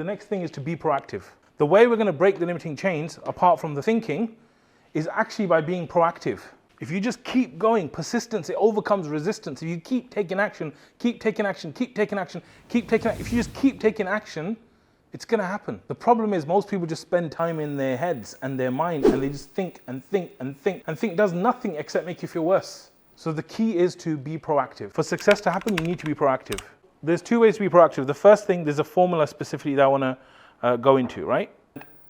The next thing is to be proactive. The way we're going to break the limiting chains, apart from the thinking, is actually by being proactive. If you just keep going, persistence, it overcomes resistance. If you keep taking action, keep taking action, keep taking action, keep taking action. If you just keep taking action, it's going to happen. The problem is most people just spend time in their heads and their mind, and they just think and think and think, and think does nothing except make you feel worse. So the key is to be proactive. For success to happen, you need to be proactive. There's two ways to be proactive. The first thing, there's a formula specifically that I want to go into, right?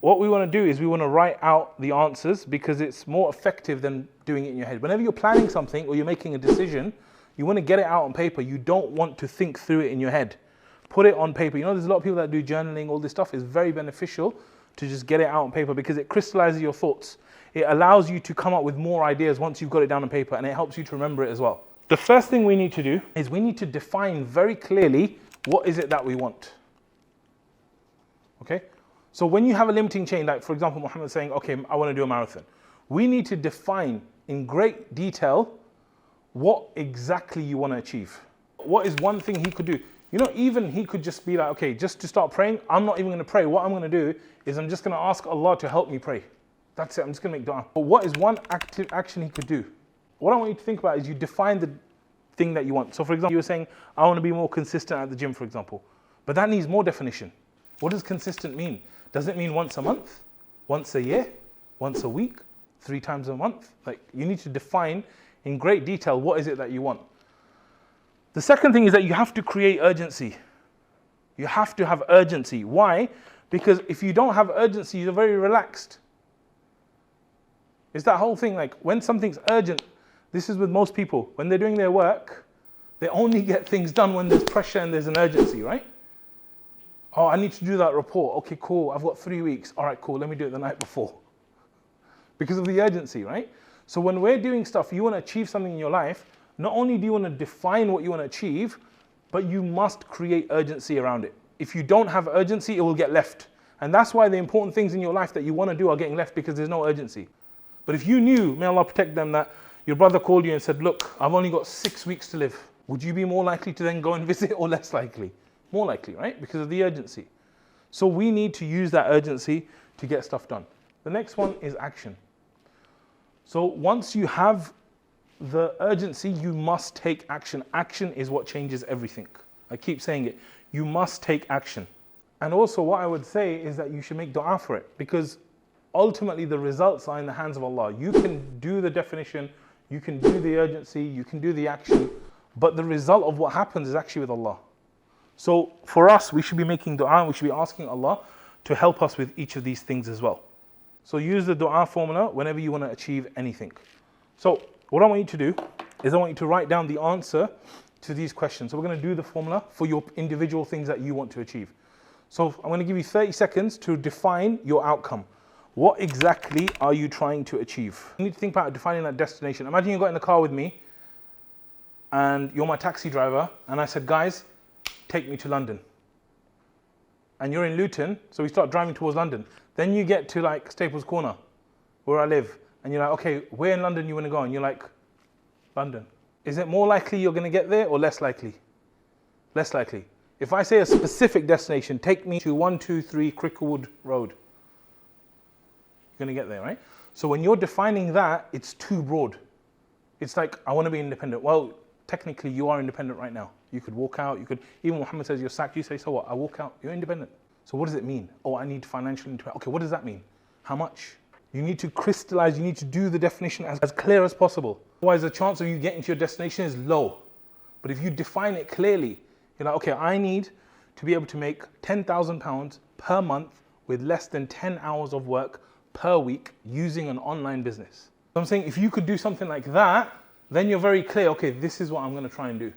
What we want to do is we want to write out the answers because it's more effective than doing it in your head. Whenever you're planning something or you're making a decision, you want to get it out on paper. You don't want to think through it in your head. Put it on paper. You know, there's a lot of people that do journaling, all this stuff. It's very beneficial to just get it out on paper because it crystallizes your thoughts. It allows you to come up with more ideas once you've got it down on paper, and it helps you to remember it as well. The first thing we need to do is we need to define very clearly what is it that we want. Okay? So when you have a limiting chain, like for example, Muhammad saying, okay, I want to do a marathon. We need to define in great detail what exactly you want to achieve. What is one thing he could do? You know, even he could just be like, okay, just to start praying, I'm not even going to pray. What I'm going to do is I'm just going to ask Allah to help me pray. That's it. I'm just going to make dua. But what is one active action he could do? What I want you to think about is you define the thing that you want. So for example, you were saying, I want to be more consistent at the gym, for example. But that needs more definition. What does consistent mean? Does it mean once a month, once a year, once a week, 3 times a month? Like, you need to define in great detail what is it that you want. The second thing is that you have to create urgency. You have to have urgency. Why? Because if you don't have urgency, you're very relaxed. It's that whole thing, like when something's urgent, this is with most people. When they're doing their work, they only get things done when there's pressure and there's an urgency, right? Oh, I need to do that report. Okay, cool. I've got 3 weeks. All right, cool. Let me do it the night before. Because of the urgency, right? So when we're doing stuff, you want to achieve something in your life, not only do you want to define what you want to achieve, but you must create urgency around it. If you don't have urgency, it will get left. And that's why the important things in your life that you want to do are getting left because there's no urgency. But if you knew, may Allah protect them, that your brother called you and said, look, I've only got 6 weeks to live, would you be more likely to then go and visit or less likely? More likely, right? Because of the urgency. So we need to use that urgency to get stuff done. The next one is action. So once you have the urgency, you must take action. Action is what changes everything. I keep saying it. You must take action. And also what I would say is that you should make dua for it, because ultimately the results are in the hands of Allah. You can do the definition, you can do the urgency, you can do the action, but the result of what happens is actually with Allah. So for us, we should be making dua and we should be asking Allah to help us with each of these things as well. So use the dua formula whenever you want to achieve anything. So what I want you to do is I want you to write down the answer to these questions. So we're going to do the formula for your individual things that you want to achieve. So I'm going to give you 30 seconds to define your outcome. What exactly are you trying to achieve? You need to think about defining that destination. Imagine you got in the car with me and you're my taxi driver and I said, guys, take me to London. And you're in Luton, so we start driving towards London. Then you get to like Staples Corner, where I live, and you're like, okay, where in London you want to go? And you're like, London. Is it more likely you're going to get there or less likely? Less likely. If I say a specific destination, take me to 123 Cricklewood Road, you're going to get there, right? So when you're defining that, it's too broad. It's like, I want to be independent. Well, technically you are independent right now. You could walk out, you could, even Muhammad says you're sacked, you say, so what? I walk out, you're independent. So what does it mean? Oh, I need financial independence. Okay, what does that mean? How much? You need to crystallize, you need to do the definition as clear as possible. Otherwise the chance of you getting to your destination is low. But if you define it clearly, you're like, okay, I need to be able to make £10,000 per month with less than 10 hours of work per week using an online business. So I'm saying if you could do something like that, then you're very clear, okay, this is what I'm going to try and do.